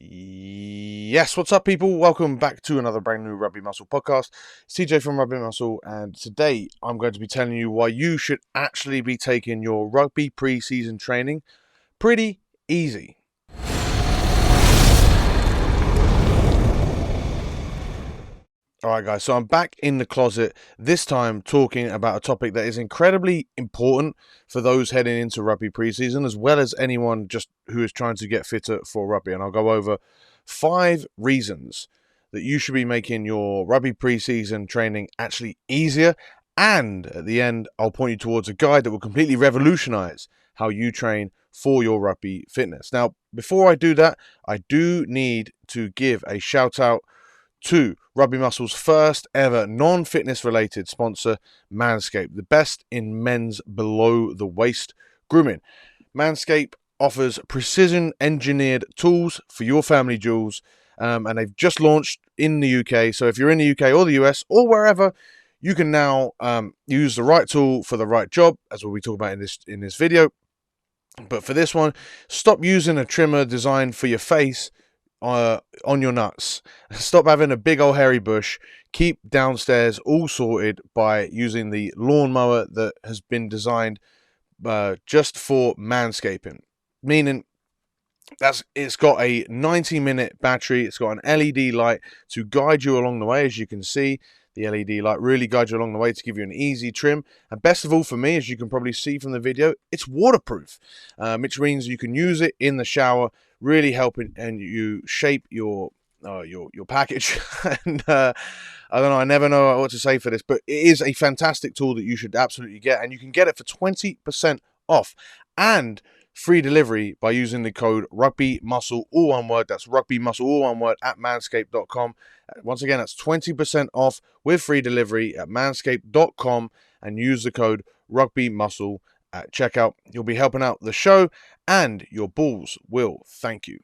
Yes, what's up, people? Welcome back to another brand new Rugby Muscle podcast. It's TJ from Rugby Muscle, and today I'm going to be telling you why you should actually be taking your rugby pre-season training pretty easy. Alright guys, so I'm back in the closet, this time talking about a topic that is incredibly important for those heading into rugby preseason, as well as anyone just who is trying to get fitter for rugby. And I'll go over 5 reasons that you should be making your rugby preseason training actually easier. And at the end, I'll point you towards a guide that will completely revolutionize how you train for your rugby fitness. Now, before I do that, I do need to give a shout out to Rugby Muscle's first ever non-fitness related sponsor, Manscaped, the best in men's below the waist grooming. Manscaped offers precision engineered tools for your family jewels, and they've just launched in the UK. So if you're in the UK or the US or wherever, you can now use the right tool for the right job, as what we talk about in this video. But for this one, stop using a trimmer designed for your face on your nuts. Stop having a big old hairy bush. Keep downstairs all sorted by using the lawnmower that has been designed just for manscaping. Meaning it's got a 90-minute battery. It's got an LED light to guide you along the way. As you can see, the LED light really guides you along the way to give you an easy trim. And best of all for me, as you can probably see from the video, it's waterproof, which means you can use it in the shower, really helping and you shape your package. And I don't know, I never know what to say for this, but it is a fantastic tool that you should absolutely get, and you can get it for 20% off and free delivery by using the code Rugby Muscle, all one word. That's Rugby Muscle, all one word, at manscaped.com. Once again, that's 20% off with free delivery at manscaped.com, and use the code Rugby Muscle at checkout. You'll be helping out the show, and your balls will thank you.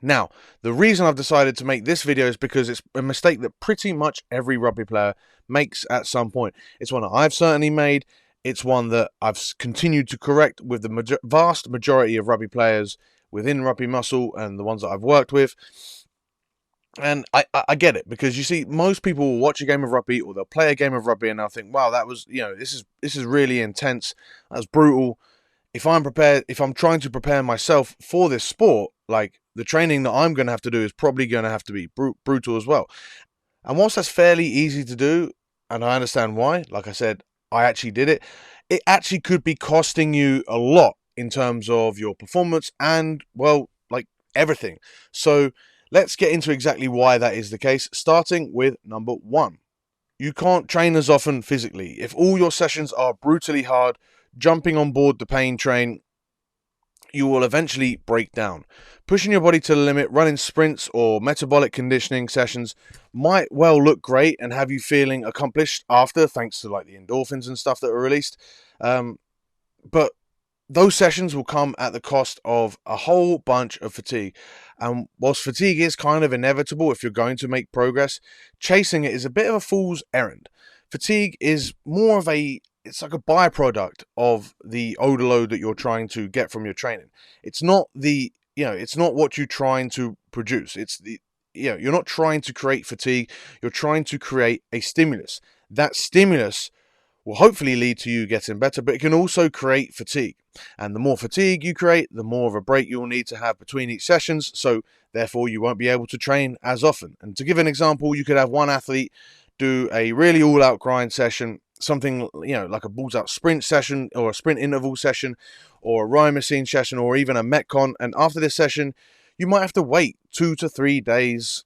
Now, the reason I've decided to make this video is because it's a mistake that pretty much every rugby player makes at some point. It's one that I've certainly made. It's one that I've continued to correct with the vast majority of rugby players within Rugby Muscle and the ones that I've worked with. And I get it, because you see, most people will watch a game of rugby or they'll play a game of rugby and they'll think, wow, that was, this is really intense. That's brutal. If I'm trying to prepare myself for this sport, like, the training that I'm going to have to do is probably going to have to be brutal as well. And whilst that's fairly easy to do, and I understand why, like I said, I actually did it, it actually could be costing you a lot in terms of your performance and, well, like, everything. So let's get into exactly why that is the case, starting with number 1. You can't train as often physically. If all your sessions are brutally hard, jumping on board the pain train, you will eventually break down. Pushing your body to the limit, running sprints or metabolic conditioning sessions might well look great and have you feeling accomplished after, thanks to like the endorphins and stuff that are released. But those sessions will come at the cost of a whole bunch of fatigue. And whilst fatigue is kind of inevitable if you're going to make progress, chasing it is a bit of a fool's errand. Fatigue is more of it's like a byproduct of the overload that you're trying to get from your training. It's not it's not what you're trying to produce. You're not trying to create fatigue. You're trying to create a stimulus. That stimulus will hopefully lead to you getting better, but it can also create fatigue. And the more fatigue you create, the more of a break you'll need to have between each sessions. So therefore you won't be able to train as often. And to give an example, you could have one athlete do a really all-out grind session, something like a balls out sprint session or a sprint interval session or a rowing machine session or even a metcon, and after this session you might have to wait 2 to 3 days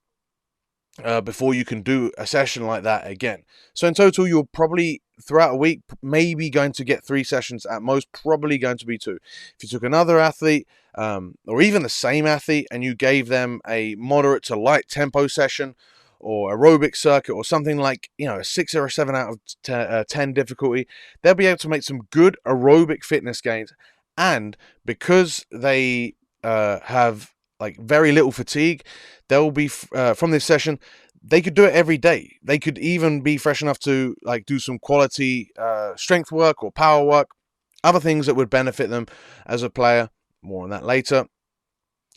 before you can do a session like that again. So in total, you're probably throughout a week maybe going to get 3 sessions at most, probably going to be 2. If you took another athlete or even the same athlete and you gave them a moderate to light tempo session or aerobic circuit or something like, a 6 or a 7 out of 10 difficulty, they'll be able to make some good aerobic fitness gains. And because they have like very little fatigue, they'll be from this session, they could do it every day. They could even be fresh enough to like do some quality strength work or power work, other things that would benefit them as a player. More on that later.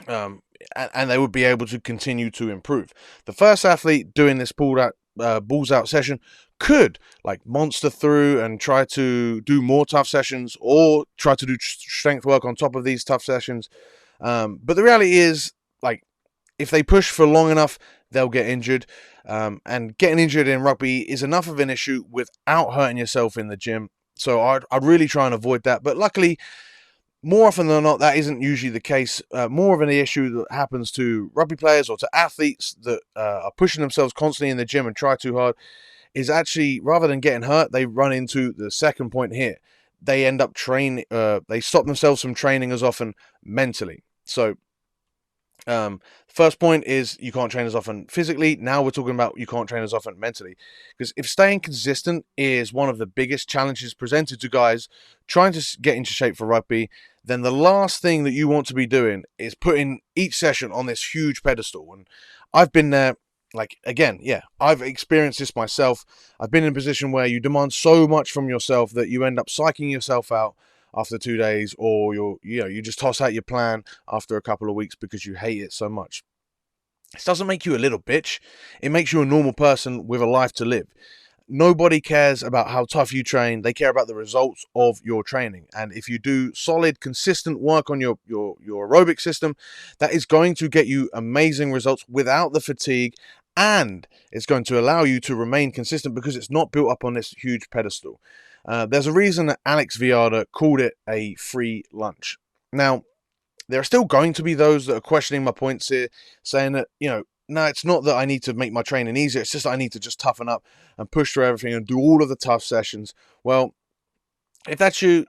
and they would be able to continue to improve. The first athlete doing this balls out session could like monster through and try to do more tough sessions, or try to do strength work on top of these tough sessions. But the reality is, like, if they push for long enough, they'll get injured. And getting injured in rugby is enough of an issue without hurting yourself in the gym. So I'd really try and avoid that. But luckily, more often than not, that isn't usually the case. More of an issue that happens to rugby players or to athletes that are pushing themselves constantly in the gym and try too hard is actually, rather than getting hurt, they run into the second point here. They end up they stop themselves from training as often mentally. So first point is you can't train as often physically. Now we're talking about you can't train as often mentally. Because if staying consistent is one of the biggest challenges presented to guys trying to get into shape for rugby, then the last thing that you want to be doing is putting each session on this huge pedestal. And I've been there. Like, again, yeah, I've experienced this myself. I've been in a position where you demand so much from yourself that you end up psyching yourself out after 2 days, or you just toss out your plan after a couple of weeks because you hate it so much. This doesn't make you a little bitch. It makes you a normal person with a life to live. Nobody cares about how tough you train. They care about the results of your training. And if you do solid, consistent work on your aerobic system, that is going to get you amazing results without the fatigue, and it's going to allow you to remain consistent because it's not built up on this huge pedestal. There's a reason that Alex Viada called it a free lunch. Now, there are still going to be those that are questioning my points here, saying that, no, it's not that I need to make my training easier. It's just that I need to just toughen up and push through everything and do all of the tough sessions. Well, if that's you,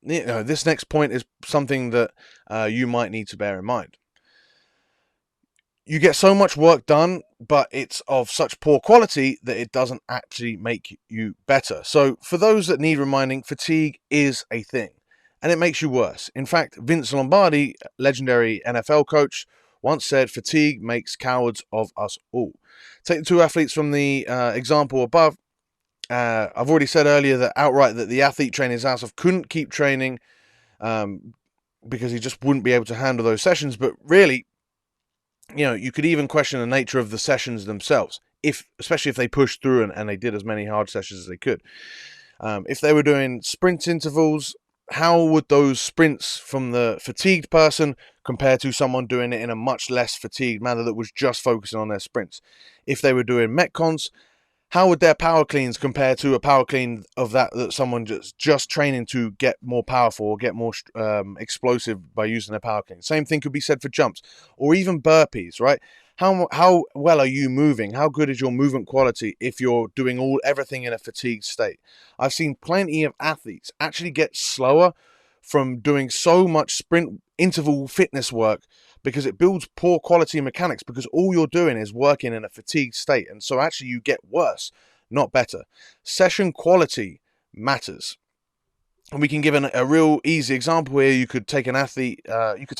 this next point is something that you might need to bear in mind. You get so much work done, but it's of such poor quality that it doesn't actually make you better. So for those that need reminding, fatigue is a thing, and it makes you worse. In fact, Vince Lombardi, legendary NFL coach, once said, fatigue makes cowards of us all. Take the two athletes from the example above. I've already said earlier that outright that the athlete training his ass off couldn't keep training because he just wouldn't be able to handle those sessions. But really, you could even question the nature of the sessions themselves, especially if they pushed through and they did as many hard sessions as they could. If they were doing sprint intervals, how would those sprints from the fatigued person compare to someone doing it in a much less fatigued manner that was just focusing on their sprints? If they were doing metcons, how would their power cleans compare to a power clean of that someone just training to get more powerful or get more explosive by using their power clean? Same thing could be said for jumps or even burpees, right? How well are you moving? How good is your movement quality if you're doing everything in a fatigued state? I've seen plenty of athletes actually get slower from doing so much sprint interval fitness work because it builds poor quality mechanics, because all you're doing is working in a fatigued state. And so actually you get worse, not better. Session quality matters. And we can give a real easy example here. You could take you could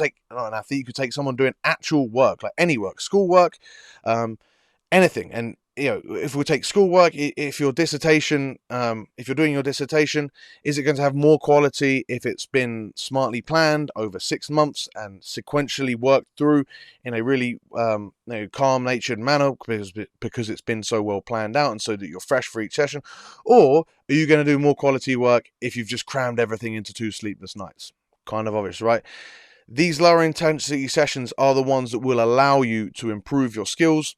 take someone doing actual work, like any work, school work, anything. And if we take schoolwork, if your dissertation, if you're doing your dissertation, is it going to have more quality if it's been smartly planned over 6 months and sequentially worked through in a really calm-natured manner because it's been so well planned out and so that you're fresh for each session? Or are you going to do more quality work if you've just crammed everything into 2 sleepless nights? Kind of obvious, right? These lower intensity sessions are the ones that will allow you to improve your skills,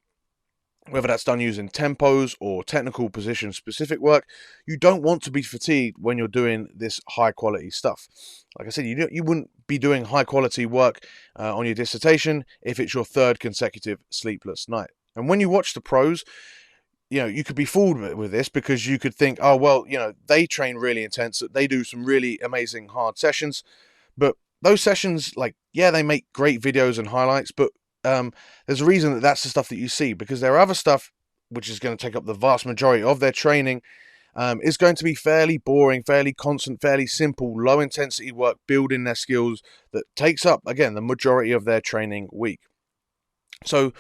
whether that's done using tempos or technical position specific work. You don't want to be fatigued when you're doing this high quality stuff. Like I said, you wouldn't be doing high quality work on your dissertation if it's your 3rd consecutive sleepless night. And when you watch the pros, you could be fooled with this because you could think, oh, well, they train really intense, they do some really amazing hard sessions. But those sessions, they make great videos and highlights, but there's a reason that that's the stuff that you see, because their other stuff, which is going to take up the vast majority of their training, is going to be fairly boring, fairly constant, fairly simple, low intensity work building their skills that takes up, again, the majority of their training week. So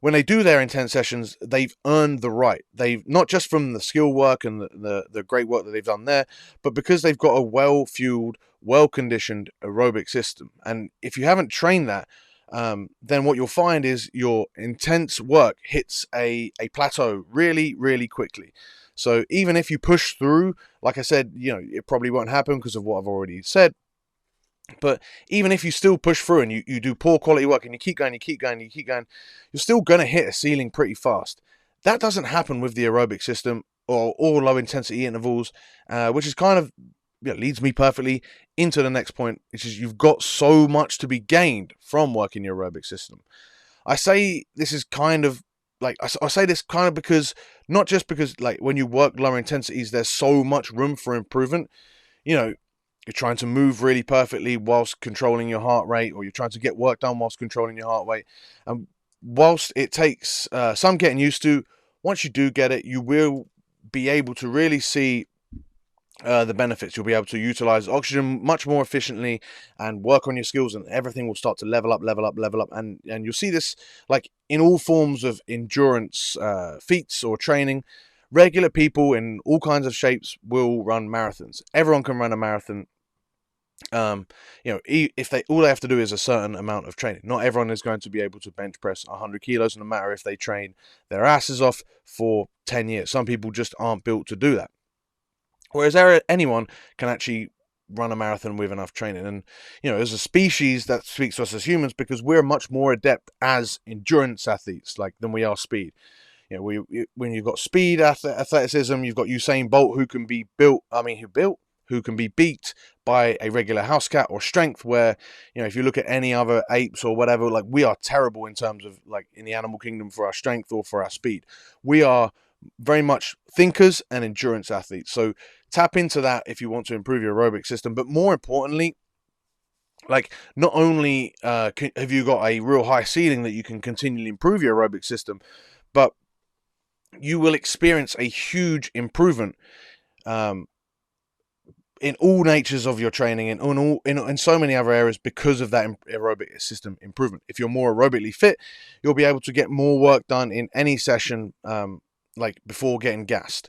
when they do their intense sessions, they've earned the right. They've not just from the skill work and the great work that they've done there, but because they've got a well-fueled, well-conditioned aerobic system. And if you haven't trained that, then what you'll find is your intense work hits a plateau really, really quickly. So even if you push through, like I said, it probably won't happen because of what I've already said. But even if you still push through and you do poor quality work and you keep going, you're still going to hit a ceiling pretty fast. That doesn't happen with the aerobic system or low intensity intervals, which is kind of leads me perfectly into the next point, which is you've got so much to be gained from working your aerobic system. I say this is kind of like, I say this kind of because, not just because like when you work lower intensities, there's so much room for improvement. You're trying to move really perfectly whilst controlling your heart rate, or you're trying to get work done whilst controlling your heart rate. And whilst it takes some getting used to, once you do get it, you will be able to really see the benefits. You'll be able to utilize oxygen much more efficiently and work on your skills, and everything will start to level up. And you'll see this like in all forms of endurance feats or training. Regular people in all kinds of shapes will run marathons. Everyone can run a marathon. If all they have to do is a certain amount of training. Not everyone is going to be able to bench press 100 kilos, no matter if they train their asses off for 10 years. Some people just aren't built to do that. Whereas anyone can actually run a marathon with enough training. And, as a species, that speaks to us as humans, because we're much more adept as endurance athletes than we are speed. When you've got speed athleticism, you've got Usain Bolt, who can be who can be beat by a regular house cat, or strength, where, if you look at any other apes or whatever, we are terrible in terms of in the animal kingdom for our strength or for our speed. We are very much thinkers and endurance athletes. So tap into that if you want to improve your aerobic system. But more importantly, not only have you got a real high ceiling that you can continually improve your aerobic system, but you will experience a huge improvement in all natures of your training and in so many other areas because of that aerobic system improvement. If you're more aerobically fit, you'll be able to get more work done in any session, before getting gassed.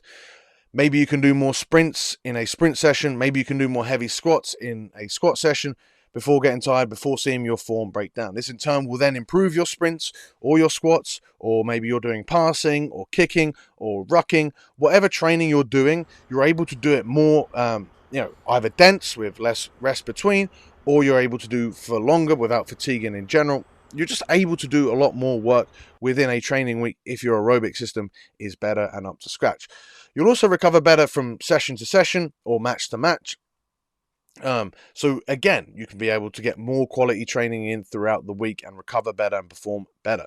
Maybe you can do more sprints in a sprint session. Maybe you can do more heavy squats in a squat session before getting tired, before seeing your form break down. This in turn will then improve your sprints or your squats, or maybe you're doing passing or kicking or rucking. Whatever training you're doing, you're able to do it more, either dense with less rest between, or you're able to do for longer without fatiguing in general. You're just able to do a lot more work within a training week if your aerobic system is better and up to scratch. You'll also recover better from session to session or match to match. So again, you can be able to get more quality training in throughout the week and recover better and perform better.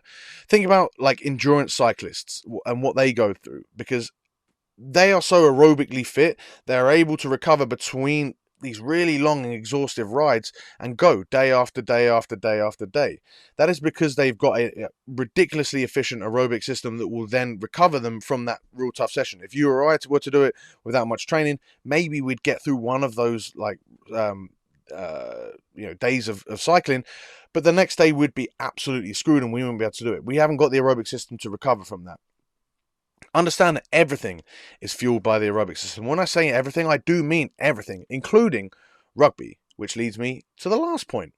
Think about endurance cyclists and what they go through, because they are so aerobically fit, they're able to recover between these really long and exhaustive rides and go day after day after day after day. That is because they've got a ridiculously efficient aerobic system that will then recover them from that real tough session. If you were to do it without much training, maybe we'd get through one of those days of cycling, but the next day we'd be absolutely screwed and we wouldn't be able to do it. We haven't got the aerobic system to recover from that. Understand that everything is fueled by the aerobic system. When I say everything, I do mean everything, including rugby, which leads me to the last point.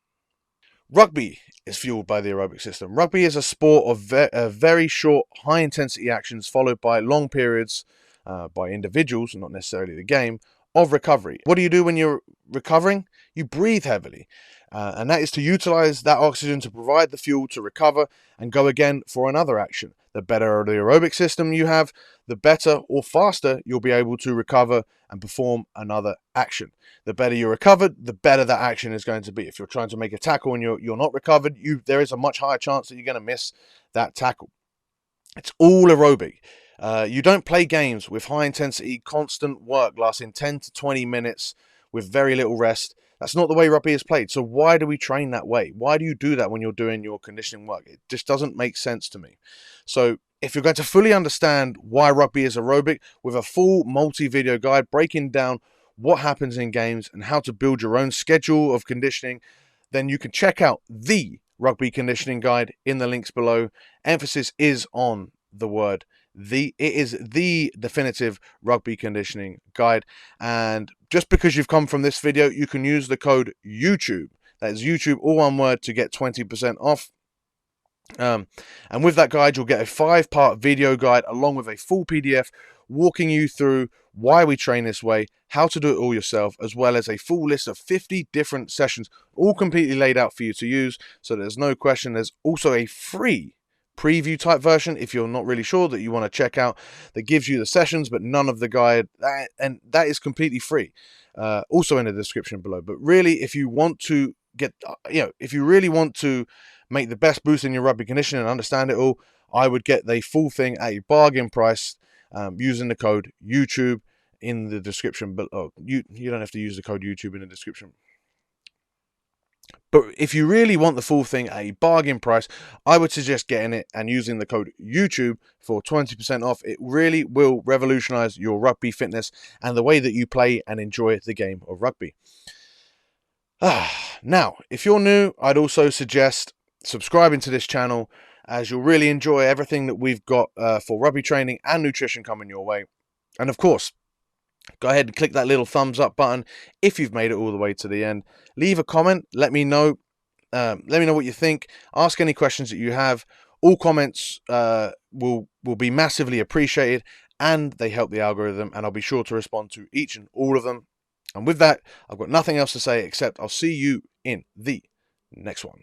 Rugby is fueled by the aerobic system. Rugby is a sport of very short, high-intensity actions followed by long periods by individuals, not necessarily the game, of recovery. What do you do when you're recovering? You breathe heavily. And that is to utilize that oxygen to provide the fuel to recover and go again for another action. The better the aerobic system you have, the better or faster you'll be able to recover and perform another action. The better you're recovered, the better that action is going to be. If you're trying to make a tackle and you're not recovered, there is a much higher chance that you're going to miss that tackle. It's all aerobic. You don't play games with high intensity, constant work lasting 10 to 20 minutes with very little rest. That's not the way rugby is played. So why do we train that way? Why do you do that when you're doing your conditioning work? It just doesn't make sense to me. So if you're going to fully understand why rugby is aerobic, with a full multi-video guide breaking down what happens in games and how to build your own schedule of conditioning, then you can check out the rugby conditioning guide in the links below. Emphasis is on the word the. It is the definitive rugby conditioning guide. And just because you've come from this video, you can use the code YouTube. That is YouTube, all one word, to get 20% off. And with that guide, you'll get a 5-part video guide along with a full PDF walking you through why we train this way, how to do it all yourself, as well as a full list of 50 different sessions, all completely laid out for you to use, so there's no question. There's also a free preview type version if you're not really sure that you want to check out, that gives you the sessions but none of the guide, and that is completely free, also in the description below. But really, if you want to get, if you really want to make the best boost in your rugby conditioning and understand it all, I would get the full thing at a bargain price, using the code YouTube in the description. But you don't have to use the code YouTube in the description. But if you really want the full thing at a bargain price, I would suggest getting it and using the code YouTube for 20% off. It really will revolutionize your rugby fitness and the way that you play and enjoy the game of rugby. Now, if you're new, I'd also suggest subscribing to this channel, as you'll really enjoy everything that we've got for rugby training and nutrition coming your way. And of course, go ahead and click that little thumbs up button if you've made it all the way to the end. Leave a comment. Let me know. Let me know what you think. Ask any questions that you have. All comments will be massively appreciated, and they help the algorithm, and I'll be sure to respond to each and all of them. And with that, I've got nothing else to say except I'll see you in the next one.